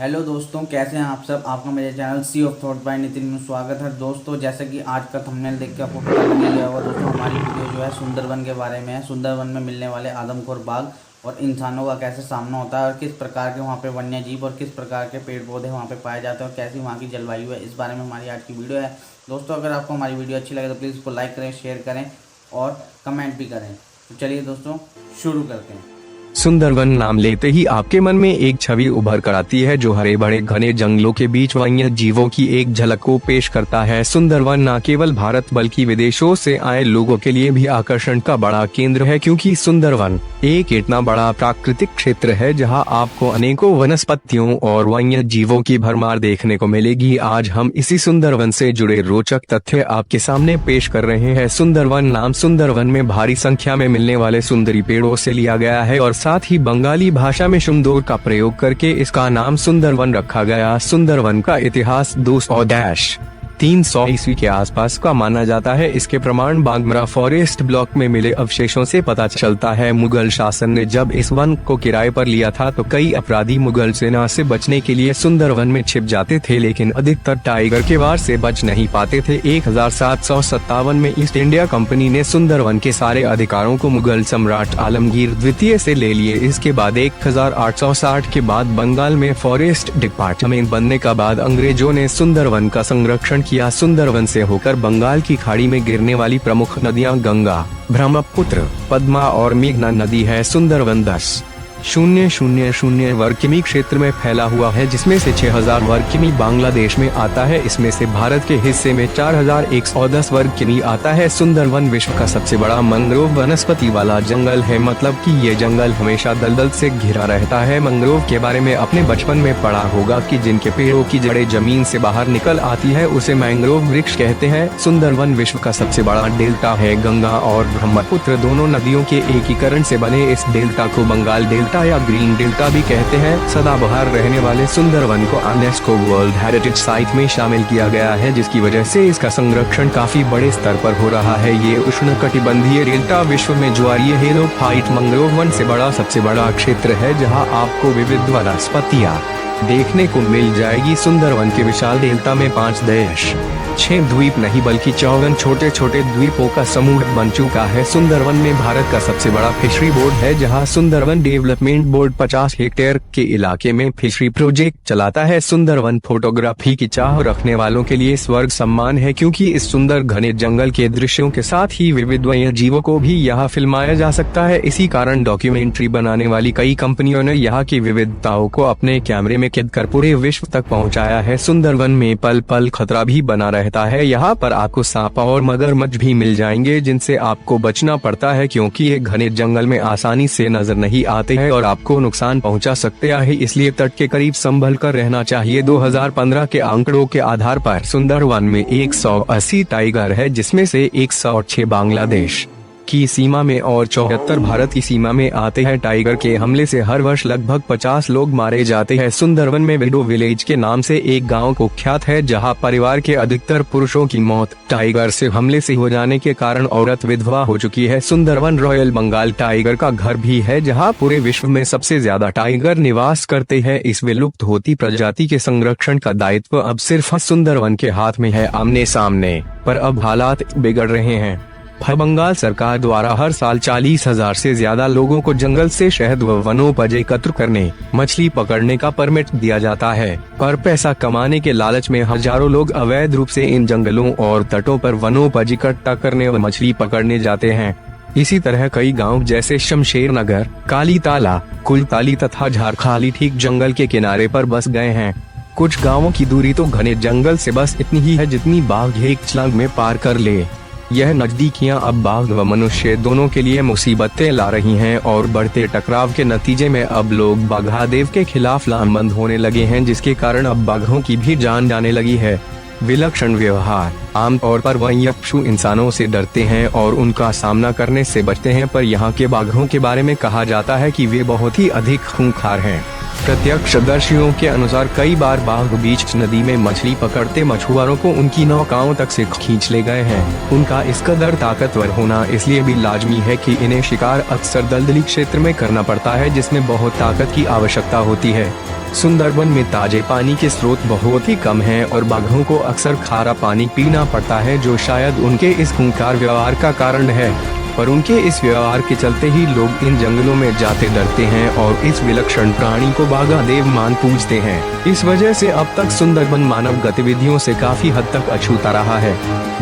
Hello दोस्तों, कैसे हैं आप सब। आपका मेरे channel sea of thought by Nitin में स्वागत है। दोस्तों, जैसे कि आज का थंबनेल देख के आपको पता लग ही गया होगा दोस्तों, हमारी वीडियो जो है सुंदरवन के बारे में है। सुंदरवन में मिलने वाले आदमखोर बाघ और इंसानों का कैसे सामना होता है और किस प्रकार के वहाँ पे वन्य जीव और किस प्रकार के पेड़ पौधे वहाँ पे पाए जाते हैं और कैसी वहाँ की जलवायु है, इस बारे में हमारी आज की वीडियो है। दोस्तों, अगर आपको हमारी वीडियो अच्छी लगे तो प्लीज़ इसको लाइक करें, शेयर करें और कमेंट भी करें। तो चलिए दोस्तों, शुरू करते हैं। सुंदरवन नाम लेते ही आपके मन में एक छवि उभर कर आती है जो हरे भरे घने जंगलों के बीच वन्य जीवों की एक झलक को पेश करता है। सुंदरवन न केवल भारत बल्कि विदेशों से आए लोगों के लिए भी आकर्षण का बड़ा केंद्र है, क्योंकि सुंदरवन एक इतना बड़ा प्राकृतिक क्षेत्र है जहां आपको अनेकों वनस्पतियों और वन्य जीवों की भरमार देखने को मिलेगी। आज हम इसी सुंदरवन से जुड़े रोचक तथ्य आपके सामने पेश कर रहे हैं। सुंदरवन नाम सुंदरवन में भारी संख्या में मिलने वाले सुंदरी पेड़ों से लिया गया है और साथ ही बंगाली भाषा में सुंदर का प्रयोग करके इसका नाम सुंदरवन रखा गया। सुंदरवन का इतिहास 200-300 ईस्वी के आसपास का माना जाता है। इसके प्रमाण बाघमरा फॉरेस्ट ब्लॉक में मिले अवशेषों से पता चलता है। मुगल शासन ने जब इस वन को किराए पर लिया था तो कई अपराधी मुगल सेना से बचने के लिए सुंदरवन में छिप जाते थे, लेकिन अधिकतर टाइगर के वार से बच नहीं पाते थे। 1757 में ईस्ट इंडिया कंपनी ने सुंदरवन के सारे अधिकारों को मुगल सम्राट आलमगीर द्वितीय से ले लिए। इसके बाद 1860 के बाद बंगाल में फॉरेस्ट डिपार्टमेंट बनने का बाद अंग्रेजों ने सुंदरवन का संरक्षण किया। सुंदरवन से होकर बंगाल की खाड़ी में गिरने वाली प्रमुख नदियां गंगा, ब्रह्मपुत्र, पद्मा और मेघना नदी है। सुंदरवन 10,000 वर्ग किमी क्षेत्र में फैला हुआ है, जिसमें से 6,000 वर्ग किमी बांग्लादेश में आता है। इसमें से भारत के हिस्से में 4,110 वर्ग किमी आता है। सुंदरवन विश्व का सबसे बड़ा मैंग्रोव वनस्पति वाला जंगल है, मतलब कि ये जंगल हमेशा दलदल से घिरा रहता है। मैंग्रोव के बारे में अपने बचपन में पढ़ा होगा कि जिनके पेड़ों की जड़ें जमीन से बाहर निकल आती है उसे मैंग्रोव वृक्ष कहते हैं। सुंदरवन विश्व का सबसे बड़ा डेल्टा है। गंगा और ब्रह्मपुत्र दोनों नदियों के एकीकरण से बने इस डेल्टा को बंगाल डेल्टा या ग्रीन डेल्टा भी कहते हैं। सदाबहार रहने वाले सुंदरवन को यूनेस्को वर्ल्ड हेरिटेज साइट में शामिल किया गया है, जिसकी वजह से इसका संरक्षण काफी बड़े स्तर पर हो रहा है। ये उष्णकटिबंधीय डेल्टा विश्व में ज्वारीय हेलोफाइट मैंग्रोव वन से बड़ा सबसे बड़ा क्षेत्र है, जहां आपको विविध वनस्पतियां देखने को मिल जाएगी। सुंदरवन के विशाल डेल्टा में 5.6 द्वीप नहीं बल्कि 54 छोटे छोटे द्वीपों का समूह बन चुका है। सुंदरवन में भारत का सबसे बड़ा फिशरी बोर्ड है, जहां सुंदरवन डेवलपमेंट बोर्ड 50 हेक्टेयर के इलाके में फिशरी प्रोजेक्ट चलाता है। सुंदरवन फोटोग्राफी की चाह रखने वालों के लिए स्वर्ग सम्मान है, क्योंकि इस सुंदर घने जंगल के दृश्यों के साथ ही विविध वन्य जीवों को भी यहाँ फिल्माया जा सकता है। इसी कारण डॉक्यूमेंट्री बनाने वाली कई कंपनियों ने यहाँ की विविधताओं को अपने कैमरे में कैद कर पूरे विश्व तक पहुँचाया है। सुंदरवन में पल पल खतरा भी बना रहता है। यहाँ पर आपको सांप और मगरमच्छ भी मिल जाएंगे, जिनसे आपको बचना पड़ता है, क्योंकि ये घने जंगल में आसानी से नजर नहीं आते हैं और आपको नुकसान पहुँचा सकते हैं, इसलिए तट के करीब संभल कर रहना चाहिए। 2015 के आंकड़ों के आधार पर सुंदरवन में 180 टाइगर है, जिसमें से 106 बांग्लादेश की सीमा में और 74 भारत की सीमा में आते हैं। टाइगर के हमले से हर वर्ष लगभग 50 लोग मारे जाते हैं। सुंदरवन में विडो विलेज के नाम से एक गांव कुख्यात है, जहां परिवार के अधिकतर पुरुषों की मौत टाइगर से हमले से हो जाने के कारण औरत विधवा हो चुकी है। सुंदरवन रॉयल बंगाल टाइगर का घर भी है, जहां पूरे विश्व में सबसे ज्यादा टाइगर निवास करते हैं। इस विलुप्त होती प्रजाति के संरक्षण का दायित्व अब सिर्फ सुंदरवन के हाथ में है। आमने सामने पर अब हालात बिगड़ रहे हैं। बंगाल सरकार द्वारा हर साल 40,000 से ज्यादा लोगों को जंगल से शहद व वनोपज एकत्र करने, मछली पकड़ने का परमिट दिया जाता है, पर पैसा कमाने के लालच में हजारों लोग अवैध रूप से इन जंगलों और तटों पर वनोपज इकट्ठा करने व मछली पकड़ने जाते हैं। इसी तरह कई गांव जैसे शमशेर नगर, कालीताला, कुलताली तथा झारखाली ठीक जंगल के किनारे पर बस गए हैं। कुछ गाँवों की दूरी तो घने जंगल से बस इतनी ही है जितनी बाघ एक छलांग में पार कर ले। यह नजदीकियां अब बाघ व मनुष्य दोनों के लिए मुसीबतें ला रही हैं और बढ़ते टकराव के नतीजे में अब लोग बाघादेव के खिलाफ लामबंद होने लगे हैं, जिसके कारण अब बाघों की भी जान जाने लगी है। विलक्षण व्यवहार। आमतौर पर वन्य पशु इंसानों से डरते हैं और उनका सामना करने से बचते हैं, पर यहाँ के बाघों के बारे में कहा जाता है कि वे बहुत ही अधिक खूंखार हैं। प्रत्यक्षदर्शियों के अनुसार कई बार बाघ बीच नदी में मछली पकड़ते मछुआरों को उनकी नौकाओं तक से खींच ले गए हैं। उनका इस कदर ताकतवर होना इसलिए भी लाजमी है कि इन्हें शिकार अक्सर दलदली क्षेत्र में करना पड़ता है, जिसमें बहुत ताकत की आवश्यकता होती है। सुंदरबन में ताजे पानी के स्रोत बहुत ही कम हैं और बाघों को अक्सर खारा पानी पीना पड़ता है, जो शायद उनके इस खूंखार व्यवहार का कारण है। पर उनके इस व्यवहार के चलते ही लोग इन जंगलों में जाते डरते हैं और इस विलक्षण प्राणी को बाघा देव मान पूजते हैं। इस वजह से अब तक सुंदरबन मानव गतिविधियों से काफी हद तक अछूता रहा है।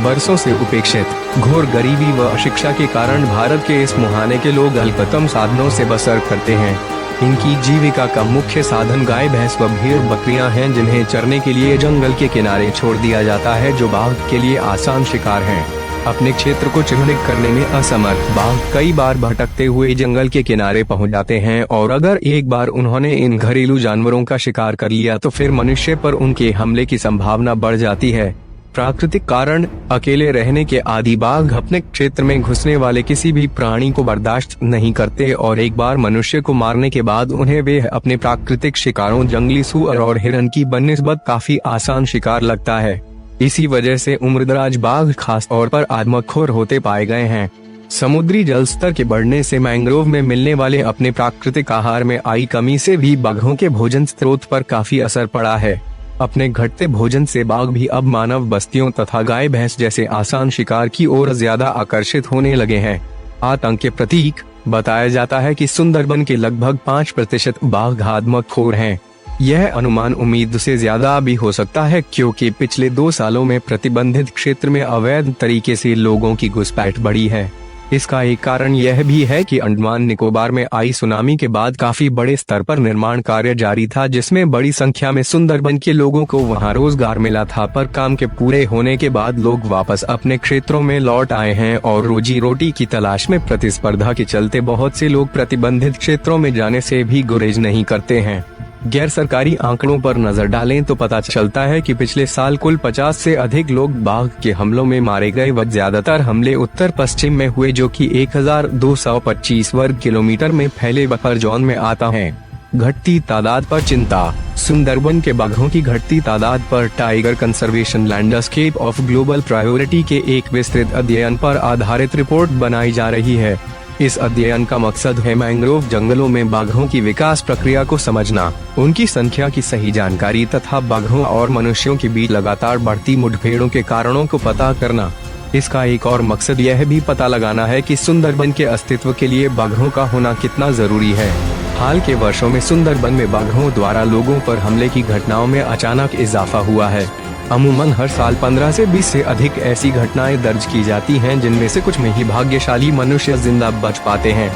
बरसों से उपेक्षित, घोर गरीबी व अशिक्षा के कारण भारत के इस मुहाने के लोग अल्पतम साधनों से बसर करते हैं। इनकी जीविका का मुख्य साधन गाय, भैंस व भेड़ बकरियां हैं, जिन्हें चरने के लिए जंगल के किनारे छोड़ दिया जाता है, जो बाघ के लिए आसान शिकार हैं। अपने क्षेत्र को चिन्हित करने में असमर्थ बाघ कई बार भटकते हुए जंगल के किनारे पहुंच जाते हैं और अगर एक बार उन्होंने इन घरेलू जानवरों का शिकार कर लिया तो फिर मनुष्य पर उनके हमले की संभावना बढ़ जाती है। प्राकृतिक कारण, अकेले रहने के आदी बाघ अपने क्षेत्र में घुसने वाले किसी भी प्राणी को बर्दाश्त नहीं करते और एक बार मनुष्य को मारने के बाद उन्हें वे अपने प्राकृतिक शिकारों जंगली सुअर और हिरन की बनिस्बत काफी आसान शिकार लगता है। इसी वजह से उम्रदराज बाघ खास तौर पर आदमखोर होते पाए गए हैं। समुद्री जल स्तर के बढ़ने से मैंग्रोव में मिलने वाले अपने प्राकृतिक आहार में आई कमी से भी बाघों के भोजन स्रोत पर काफी असर पड़ा है। अपने घटते भोजन से बाघ भी अब मानव बस्तियों तथा गाय भैंस जैसे आसान शिकार की ओर ज्यादा आकर्षित होने लगे हैं। आतंक के प्रतीक बताया जाता है कि सुंदरबन के लगभग 5% बाघ आदमखोर हैं। यह अनुमान उम्मीद से ज्यादा भी हो सकता है, क्योंकि पिछले 2 सालों में प्रतिबंधित क्षेत्र में अवैध तरीके से लोगों की घुसपैठ बढ़ी है। इसका एक कारण यह भी है कि अंडमान निकोबार में आई सुनामी के बाद काफी बड़े स्तर पर निर्माण कार्य जारी था, जिसमें बड़ी संख्या में सुंदरबन के लोगों को वहां रोजगार मिला था। पर काम के पूरे होने के बाद लोग वापस अपने क्षेत्रों में लौट आए हैं और रोजी रोटी की तलाश में प्रतिस्पर्धा के चलते बहुत से लोग प्रतिबंधित क्षेत्रों में जाने से भी गुरेज नहीं करते हैं। गैर सरकारी आंकड़ों पर नजर डालें तो पता चलता है कि पिछले साल कुल 50 से अधिक लोग बाघ के हमलों में मारे गए व ज्यादातर हमले उत्तर पश्चिम में हुए, जो कि 1225 वर्ग किलोमीटर में फैले बफर जोन में आता है। घटती तादाद पर चिंता। सुंदरबन के बाघों की घटती तादाद पर tiger conservation landscape of global priority के एक विस्तृत अध्ययन पर आधारित रिपोर्ट बनाई जा रही है। इस अध्ययन का मकसद है मैंग्रोव जंगलों में बाघों की विकास प्रक्रिया को समझना, उनकी संख्या की सही जानकारी तथा बाघों और मनुष्यों के बीच लगातार बढ़ती मुठभेड़ों के कारणों को पता करना। इसका एक और मकसद यह भी पता लगाना है कि सुंदरबन के अस्तित्व के लिए बाघों का होना कितना जरूरी है। हाल के वर्षों में सुंदरबन में बाघों द्वारा लोगों पर हमले की घटनाओं में अचानक इजाफा हुआ है। अमूमन हर साल 15 से 20 से अधिक ऐसी घटनाएं दर्ज की जाती हैं, जिनमें से कुछ में ही भाग्यशाली मनुष्य जिंदा बच पाते हैं।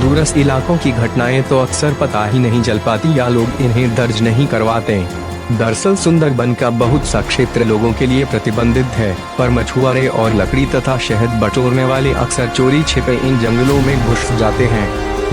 दूरस्थ इलाकों की घटनाएं तो अक्सर पता ही नहीं चल पाती या लोग इन्हें दर्ज नहीं करवाते। दरअसल सुंदरबन का बहुत सा क्षेत्र लोगों के लिए प्रतिबंधित है, पर मछुआरे और लकड़ी तथा शहद बटोरने वाले अक्सर चोरी छिपे इन जंगलों में घुस जाते हैं।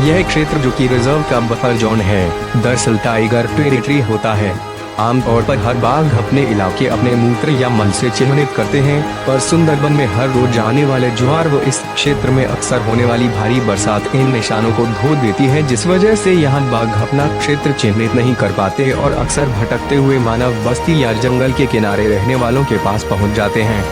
यह क्षेत्र, जो कि रिजर्व का बफर जोन है, दरअसल टाइगर टेरिटरी होता है। आमतौर पर हर बाघ अपने इलाके अपने मूत्र या मल से चिन्हित करते हैं, पर सुंदरबन में हर रोज आने वाले ज्वार व इस क्षेत्र में अक्सर होने वाली भारी बरसात इन निशानों को धो देती है, जिस वजह से यहाँ बाघ अपना क्षेत्र चिन्हित नहीं कर पाते और अक्सर भटकते हुए मानव बस्ती या जंगल के किनारे रहने वालों के पास पहुँच जाते हैं।